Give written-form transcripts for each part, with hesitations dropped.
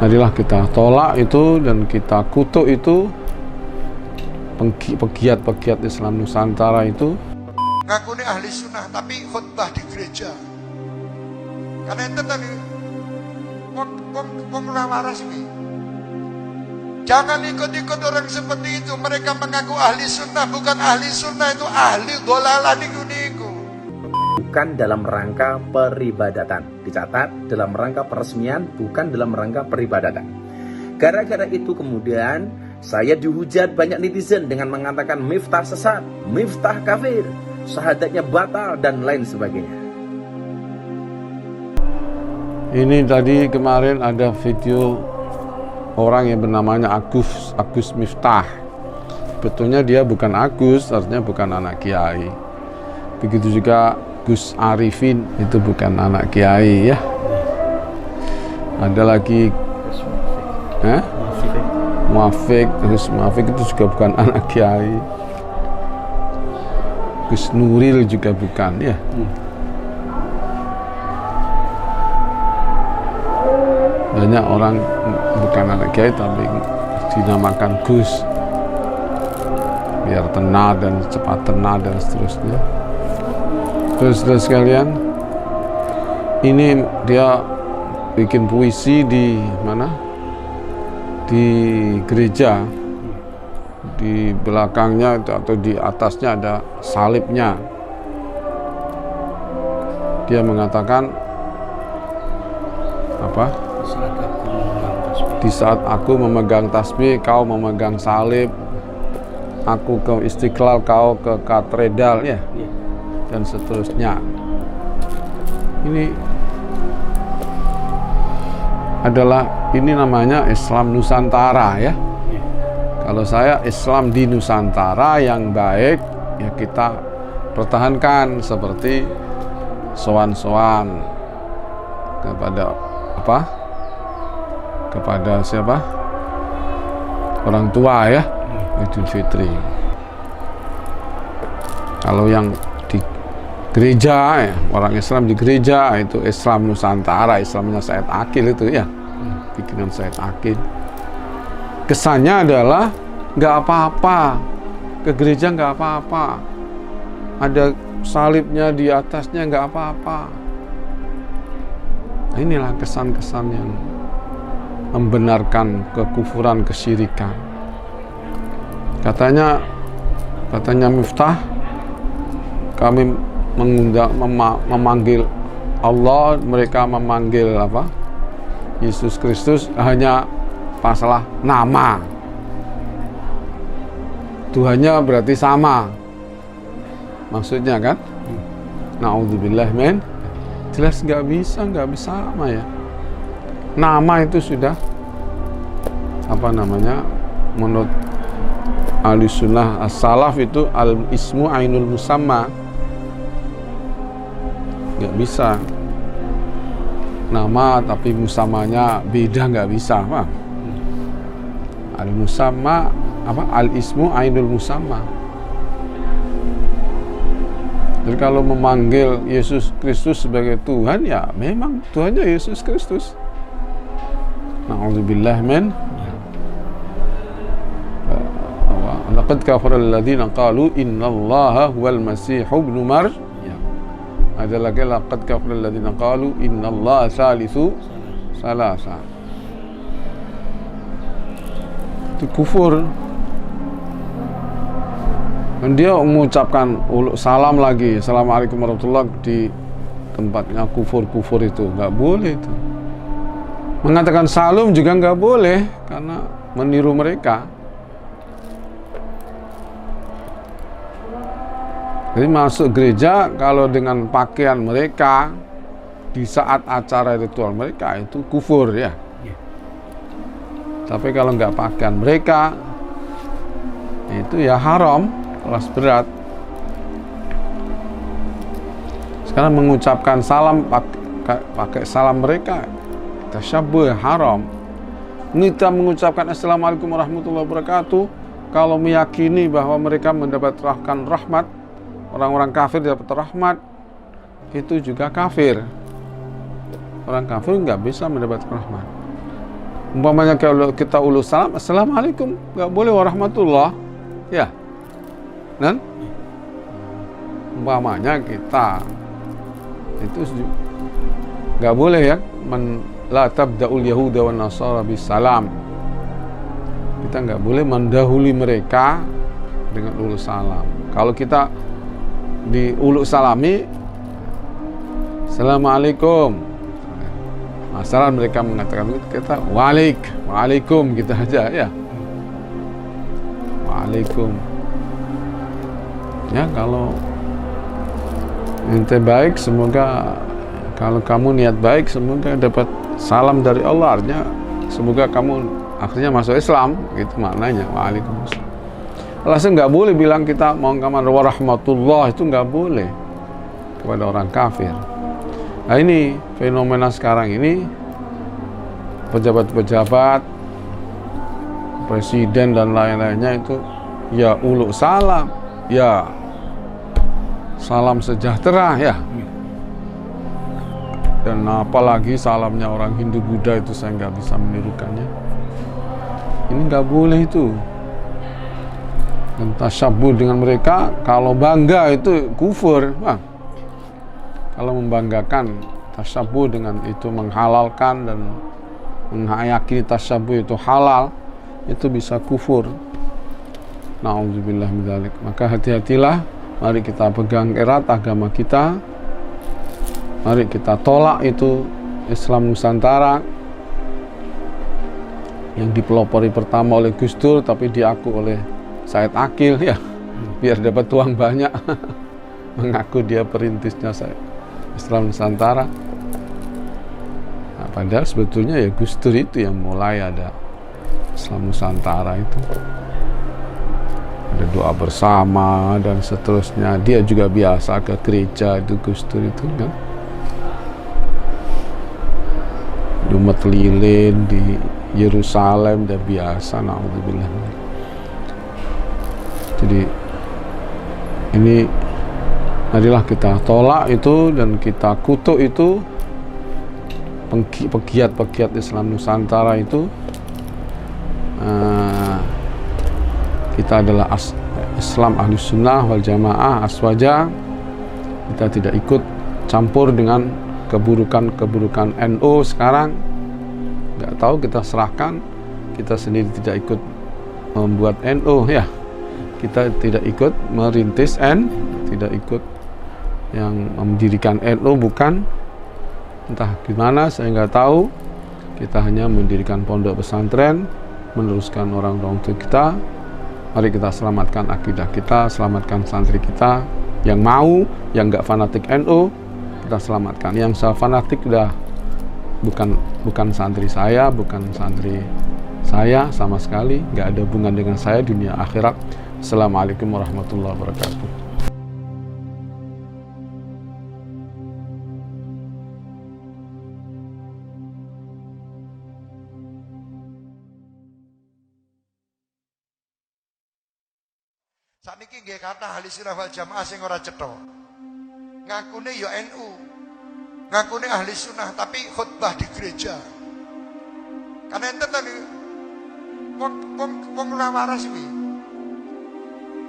Marilah kita tolak itu dan kita kutuk itu pegiat-pegiat Islam Nusantara itu. Ngaku ini ahli sunnah tapi khutbah di gereja. Karena itu tadi wong waras ini. Jangan ikut-ikut orang seperti itu. Mereka mengaku ahli sunnah, bukan ahli sunnah, itu ahli dolalah niku. Bukan dalam rangka peribadatan. Dicatat, dalam rangka peresmian, bukan dalam rangka peribadatan. Gara-gara itu kemudian saya dihujat banyak netizen dengan mengatakan Miftah sesat, Miftah kafir, syahadatnya batal, dan lain sebagainya. Ini tadi kemarin ada video orang yang bernamanya Agus Miftah. Betulnya dia bukan Agus, artinya bukan anak kiai. Begitu juga Gus Arifin, itu bukan anak kiai ya. Ada lagi Muafik itu juga bukan anak kiai. Gus Nuril juga bukan ya. Banyak orang bukan anak kiai tapi dinamakan Gus biar tenar dan cepat tenar dan seterusnya. Terus sekalian, ini dia bikin puisi di mana? Di gereja. Di belakangnya atau di atasnya ada salibnya. Dia mengatakan apa? Di saat aku memegang tasbih, kau memegang salib. Aku ke Istiqlal, kau ke katedral ya. Dan seterusnya. Ini namanya Islam Nusantara ya. Kalau saya Islam di Nusantara yang baik ya kita pertahankan seperti sowan-sowan kepada apa? Kepada siapa? Orang tua ya, Idul Fitri. Kalau yang di gereja ya, orang Islam di gereja itu Islam Nusantara, Islamnya Said Akil itu ya, bikinan Said Akil. Kesannya adalah nggak apa-apa, ke gereja nggak apa-apa, ada salibnya di atasnya nggak apa-apa. Nah, inilah kesan-kesan yang membenarkan kekufuran, kesyirikan. Katanya Miftah, kami memanggil Allah, mereka memanggil apa? Yesus Kristus hanya masalah nama. Tuhannya berarti sama. Maksudnya kan? Na'udzubillah men. Jelas nggak bisa sama ya. Nama itu sudah apa namanya? Menurut ahli sunnah as-salaf itu al-ismu ainul musamma. Nggak bisa nama tapi musamanya beda, nggak bisa Pak. Al-musamma apa? Al-ismu ainul musamma. Jadi kalau memanggil Yesus Kristus sebagai Tuhan ya memang Tuhannya Yesus Kristus. Na'udzubillah min. Laqad kafara alladziina qalu innallaha huwal masih ibnu Maryam. Ada lagi laqad kafara alladziina qalu innallaha salisu salasa. Itu kufur. Dan dia mengucapkan salam lagi, assalamualaikum warahmatullahi wabarakatuh, di tempatnya kufur itu nggak boleh itu. Mengatakan salam juga nggak boleh karena meniru mereka. Jadi masuk gereja kalau dengan pakaian mereka di saat acara ritual mereka itu kufur ya. Tapi kalau nggak pakaian mereka itu ya haram, kelas berat. Sekarang mengucapkan salam pakai salam mereka tasyabbuh, haram. Kita mengucapkan assalamualaikum warahmatullahi wabarakatuh kalau meyakini bahwa mereka mendapatkan rahmat, orang-orang kafir dapat rahmat, itu juga kafir. Orang kafir nggak bisa mendapat rahmat. Umpamanya kalau kita ulul salam, assalamualaikum, nggak boleh warahmatullah, ya, dan umpamanya kita itu nggak boleh ya, la tabda'ul yahuda wan nasara bisalam. Kita nggak boleh mendahului mereka dengan ulul salam. Kalau kita di ulul salami, assalamualaikum, masalah mereka mengatakan kita waalaikum gitu aja ya, waalaikum. Ya, kalau ente baik, semoga kalau kamu niat baik, semoga dapat salam dari Allah, artinya semoga kamu akhirnya masuk Islam, gitu maknanya, waalaikumsalam. Alasan nggak boleh bilang kita mau kamar warahmatullah, itu nggak boleh kepada orang kafir. Nah, ini fenomena sekarang ini, pejabat-pejabat, presiden dan lain-lainnya itu ya ulul salam, ya salam sejahtera ya. Dan apalagi salamnya orang Hindu Buddha itu saya nggak bisa menirukannya. Ini nggak boleh itu. Dan tasyabuh dengan mereka, kalau bangga itu kufur. Wah, kalau membanggakan tasyabuh dengan itu, menghalalkan dan menghayati tasyabuh itu halal, itu bisa kufur. Na'udzubillah min dzalik. Maka hati-hatilah, mari kita pegang erat agama kita. Mari kita tolak itu Islam Nusantara yang dipelopori pertama oleh Gus Dur tapi diaku oleh Said Akil ya, biar dapat uang banyak. Mengaku dia perintisnya Islam Nusantara. Nah, padahal sebetulnya ya Gus Dur itu yang mulai ada Islam Nusantara itu. Ada doa bersama dan seterusnya. Dia juga biasa ke gereja itu, Gus Dur itu kan. Jumat lilin di Yerusalem dan biasa, na'udzubillah. Jadi ini marilah kita tolak itu dan kita kutuk itu pegiat-pegiat Islam Nusantara itu. Kita adalah Islam Ahlus Sunnah wal Jamaah Aswaja. Kita tidak ikut campur dengan keburukan-keburukan NU sekarang. Nggak tahu, kita serahkan. Kita sendiri tidak ikut membuat NU ya. Kita tidak ikut merintis tidak ikut yang mendirikan NU, bukan. Entah gimana, saya nggak tahu. Kita hanya mendirikan pondok pesantren, meneruskan orang-orang tua kita. Mari kita selamatkan akidah kita, selamatkan santri kita yang mau, yang nggak fanatik NU, kita selamatkan. Yang fanatik udah bukan santri saya, bukan santri saya sama sekali, nggak ada hubungan dengan saya dunia akhirat. Assalamualaikum warahmatullahi wabarakatuh. Sakniki nggih kata ahli sunnah wal jamaah sing ora cetha. Ngakune ya NU. Ngakune ahli sunnah tapi khutbah di gereja. Kan enten ta wong ora waras kuwi.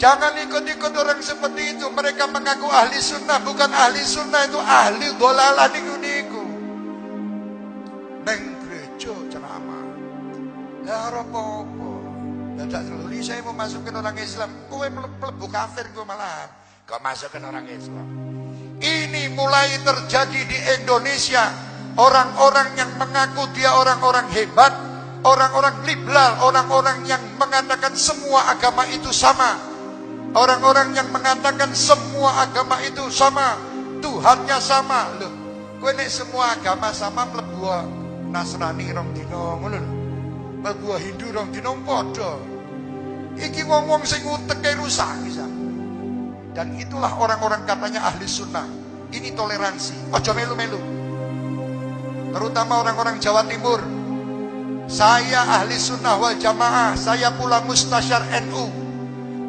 Jangan ikut-ikut orang seperti itu. Mereka mengaku ahli sunnah, bukan ahli sunnah, itu ahli dolalah niku. Neng gereja ceramah. Lah apa-apa. Dadak luli saya mau masukin orang Islam. Kowe mlebu kafir kowe malah. Kok masukin orang Islam? Ini mulai terjadi di Indonesia. Orang-orang yang mengaku dia orang-orang hebat, orang-orang liberal, orang-orang yang mengatakan semua agama itu sama. Orang-orang yang mengatakan semua agama itu sama, Tuhannya sama. Loh, kowe nek semua agama sama mlebu Nasrani rong dina ngono lho. Mlebu Hindu rong dina padha. Iki wong-wong sing uteke rusak bisa. Dan itulah orang-orang katanya ahli sunnah. Ini toleransi, ojo melu-melu. Terutama orang-orang Jawa Timur. Saya ahli sunnah wal jamaah, saya pula mustasyar NU.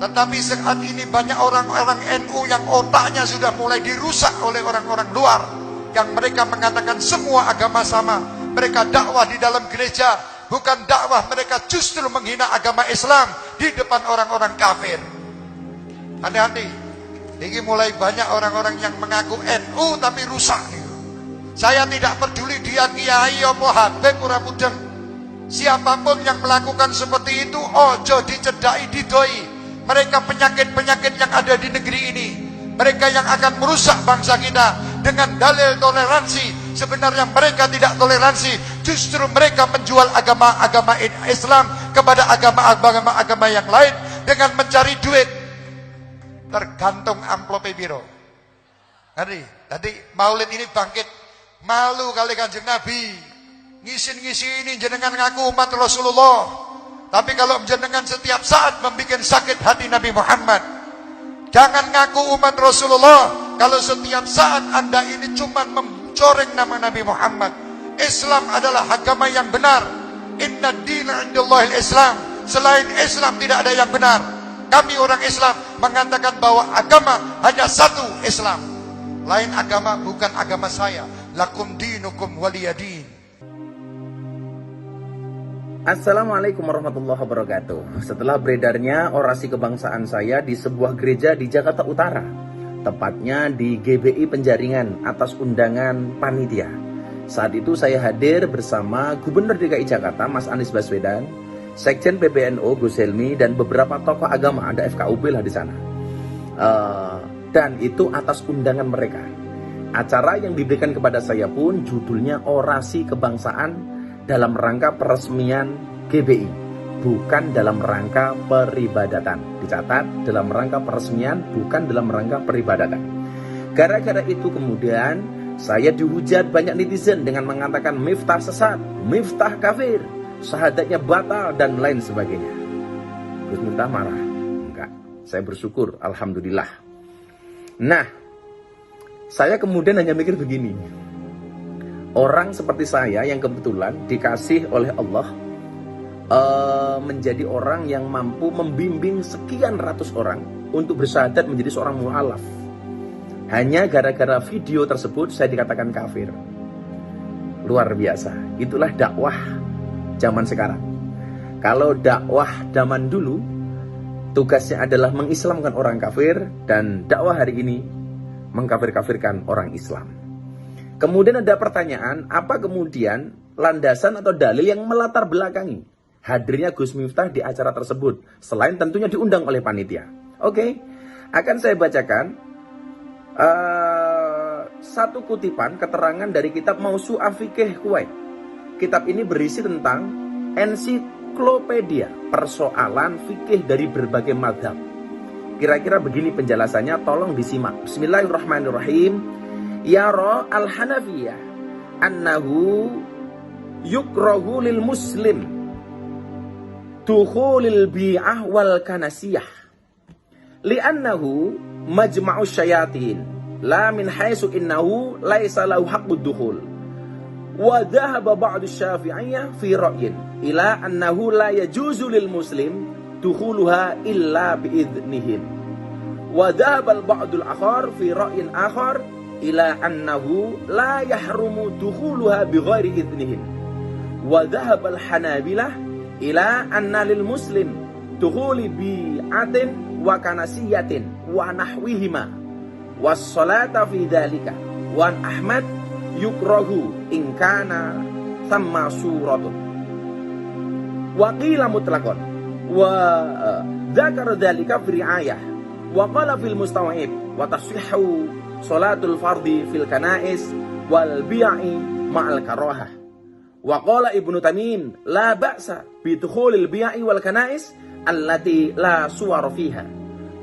Tetapi saat ini banyak orang-orang NU yang otaknya sudah mulai dirusak oleh orang-orang luar. Yang mereka mengatakan semua agama sama. Mereka dakwah di dalam gereja. bukan dakwah mereka justru menghina agama Islam di depan orang-orang kafir. Hati-hati. Ini mulai banyak orang-orang yang mengaku NU tapi rusak nih. Saya tidak peduli dia kiai apa habib ora mudeng. Siapapun yang melakukan seperti itu ojo dicedai didoi. Mereka penyakit-penyakit yang ada di negeri ini. Mereka yang akan merusak bangsa kita dengan dalil toleransi. Sebenarnya mereka tidak toleransi. Justru mereka menjual agama-agama Islam kepada agama-agama yang lain dengan mencari duit. Tergantung amplop biro. Tadi Maulid ini bangkit malu kali Kanjeng Nabi. Ngisi ini jenengan ngaku umat Rasulullah. Tapi kalau jenengan setiap saat membuat sakit hati Nabi Muhammad. Jangan ngaku umat Rasulullah kalau setiap saat Anda ini cuma mencoreng nama Nabi Muhammad. Islam adalah agama yang benar. Inna dina indallahil Islam. Selain Islam tidak ada yang benar. Kami orang Islam mengatakan bahwa agama hanya satu, Islam. Lain agama bukan agama saya. Lakum dinukum waliyadin. Assalamualaikum warahmatullahi wabarakatuh. Setelah beredarnya orasi kebangsaan saya di sebuah gereja di Jakarta Utara, tepatnya di GBI Penjaringan atas undangan panitia. Saat itu saya hadir bersama Gubernur DKI Jakarta Mas Anies Baswedan, Sekjen PBNU Gus Helmi, dan beberapa tokoh agama, ada FKUB lah di sana. Dan itu atas undangan mereka. Acara yang diberikan kepada saya pun judulnya orasi kebangsaan dalam rangka peresmian GBI, bukan dalam rangka peribadatan. Dicatat, dalam rangka peresmian, bukan dalam rangka peribadatan. Gara-gara itu kemudian saya dihujat banyak netizen dengan mengatakan Miftah sesat, Miftah kafir, syahadatnya batal, dan lain sebagainya. Gus Miftah marah? Enggak, saya bersyukur, alhamdulillah. Nah, saya kemudian hanya mikir begini. Orang seperti saya yang kebetulan dikasih oleh Allah menjadi orang yang mampu membimbing sekian ratus orang untuk bersyahadat menjadi seorang mu'alaf. Hanya gara-gara video tersebut saya dikatakan kafir. Luar biasa. Itulah dakwah zaman sekarang. Kalau dakwah zaman dulu tugasnya adalah mengislamkan orang kafir, dan dakwah hari ini mengkafir-kafirkan orang Islam. Kemudian ada pertanyaan, apa kemudian landasan atau dalil yang melatar belakangi hadirnya Gus Miftah di acara tersebut, selain tentunya diundang oleh panitia? Oke, akan saya bacakan satu kutipan keterangan dari kitab Mausu'ah Fiqih Kuwait. Kitab ini berisi tentang ensiklopedia persoalan fikih dari berbagai mazhab. Kira-kira begini penjelasannya, tolong disimak. Bismillahirrahmanirrahim. Yara al-Hanafiyah annahu yukrahu lil muslim dukhulil bi'ah wal kanasiyah li'annahu majma'u syayatin la min haisu innahu laisa lahu haqqud dukhul wa dhahaba ba'du syafi'iyah fi ra'yin ila annahu la yajuzu lil muslim dukhuluha illa bi'idhnihim wa dhahaba al-ba'du al-akhar fi ra'yin akhar ila annahu la yahrumu dukhuluha bighairi idnihim wa dhahaba al-hanabilah ila anna lil muslim dukhuli bi'atin wa kanasiyatin wa nahwihima was salata fi dhalika wa Ahmad yukrahu in kana thamma suratun wa qila mutlaqan wa dzakara dhalika fi ri'ayah wa qala fil mustaw'ib wa tasihhu salatul fardi fil kanais wal bi'i ma'al karahah. Wa qala Ibnu Tamim la ba'sa bi dukhulil bi'i wal kanais allati la suwar fiha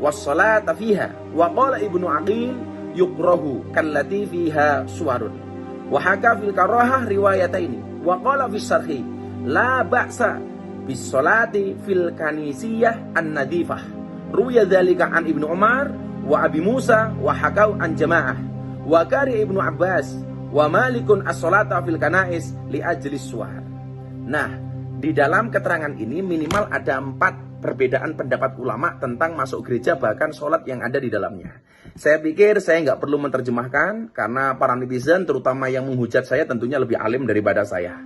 was salata fiha. Wa qala Ibnu Aqil yukrahu kallati fiha suwarun. Wa haka fil karahah riwayataini. Wa qala fi syarhi la ba'sa bis salati fil kanisiyah an-nadifah. Ruya dzalika an Ibnu Umar wa Abi Musa wa hakau an jamaah wa kari Ibnu Abbas wa Malikun as-salata fil kanais li ajlis suar. Nah, di dalam keterangan ini minimal ada 4 perbedaan pendapat ulama tentang masuk gereja bahkan sholat yang ada di dalamnya. Saya pikir saya nggak perlu menerjemahkan karena para netizen terutama yang menghujat saya tentunya lebih alim daripada saya.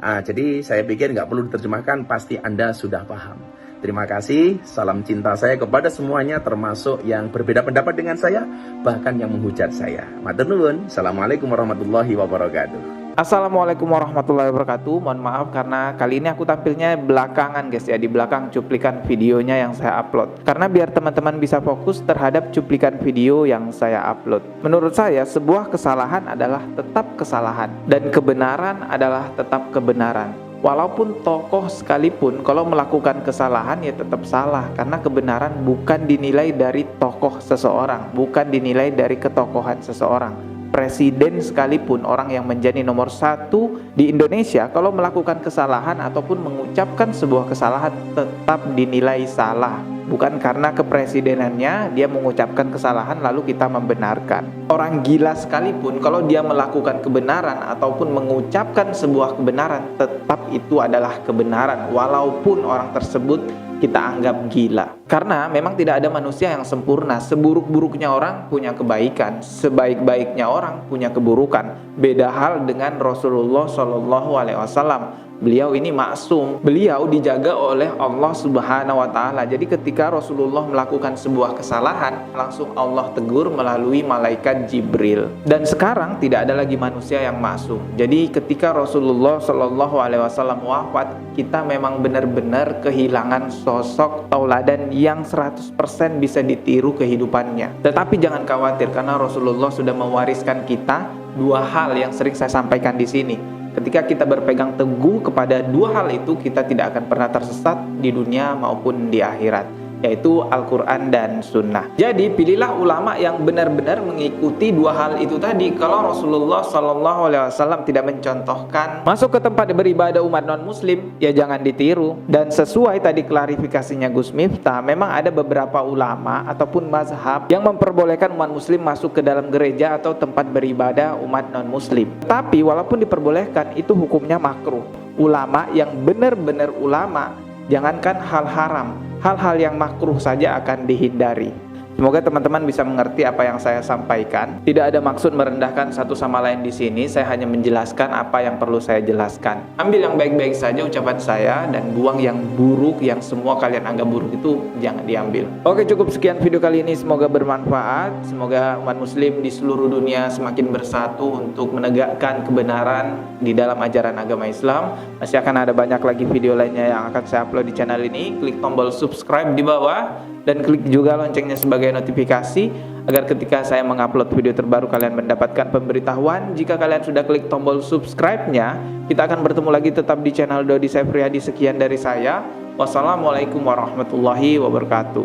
Jadi saya pikir nggak perlu diterjemahkan, pasti Anda sudah paham. Terima kasih, salam cinta saya kepada semuanya, termasuk yang berbeda pendapat dengan saya, bahkan yang menghujat saya. Matur nuwun. Assalamualaikum warahmatullahi wabarakatuh. Assalamualaikum warahmatullahi wabarakatuh. Mohon maaf karena kali ini aku tampilnya belakangan guys ya, di belakang cuplikan videonya yang saya upload. Karena biar teman-teman bisa fokus terhadap cuplikan video yang saya upload. Menurut saya sebuah kesalahan adalah tetap kesalahan dan kebenaran adalah tetap kebenaran. Walaupun tokoh sekalipun kalau melakukan kesalahan ya tetap salah, karena kebenaran bukan dinilai dari tokoh seseorang, bukan dinilai dari ketokohan seseorang. Presiden sekalipun, orang yang menjadi nomor 1 di Indonesia, kalau melakukan kesalahan ataupun mengucapkan sebuah kesalahan tetap dinilai salah. Bukan karena kepresidenannya dia mengucapkan kesalahan lalu kita membenarkan. Orang gila sekalipun kalau dia melakukan kebenaran ataupun mengucapkan sebuah kebenaran, tetap itu adalah kebenaran walaupun orang tersebut kita anggap gila. Karena memang tidak ada manusia yang sempurna. Seburuk-buruknya orang punya kebaikan, sebaik-baiknya orang punya keburukan. Beda hal dengan Rasulullah SAW. Beliau ini maksum, beliau dijaga oleh Allah Subhanahu wa Ta'ala. Jadi ketika Rasulullah melakukan sebuah kesalahan, langsung Allah tegur melalui malaikat Jibril. Dan sekarang tidak ada lagi manusia yang maksum. Jadi ketika Rasulullah SAW wafat, kita memang benar-benar kehilangan sosok tauladan yang 100% bisa ditiru kehidupannya. Tetapi jangan khawatir, karena Rasulullah sudah mewariskan kita 2 hal yang sering saya sampaikan di sini. Ketika kita berpegang teguh kepada 2 hal itu, kita tidak akan pernah tersesat di dunia maupun di akhirat, yaitu Al-Quran dan Sunnah. Jadi pilihlah ulama yang benar-benar mengikuti 2 hal itu tadi. Kalau Rasulullah SAW tidak mencontohkan masuk ke tempat beribadah umat non-muslim, ya jangan ditiru. Dan sesuai tadi klarifikasinya Gus Miftah, memang ada beberapa ulama ataupun mazhab yang memperbolehkan umat muslim masuk ke dalam gereja atau tempat beribadah umat non-muslim. Tapi walaupun diperbolehkan, itu hukumnya makruh. Ulama yang benar-benar ulama, jangankan hal haram, hal-hal yang makruh saja akan dihindari. Semoga teman-teman bisa mengerti apa yang saya sampaikan. Tidak ada maksud merendahkan satu sama lain di sini. Saya hanya menjelaskan apa yang perlu saya jelaskan. Ambil yang baik-baik saja ucapan saya dan buang yang buruk, yang semua kalian anggap buruk itu jangan diambil. Oke, cukup sekian video kali ini. Semoga bermanfaat. Semoga umat muslim di seluruh dunia semakin bersatu untuk menegakkan kebenaran di dalam ajaran agama Islam. Masih akan ada banyak lagi video lainnya yang akan saya upload di channel ini. Klik tombol subscribe di bawah dan klik juga loncengnya sebagai notifikasi agar ketika saya mengupload video terbaru kalian mendapatkan pemberitahuan. Jika kalian sudah klik tombol subscribe-nya, kita akan bertemu lagi tetap di channel Dodi Sefriadi. Sekian dari saya. Wassalamualaikum warahmatullahi wabarakatuh.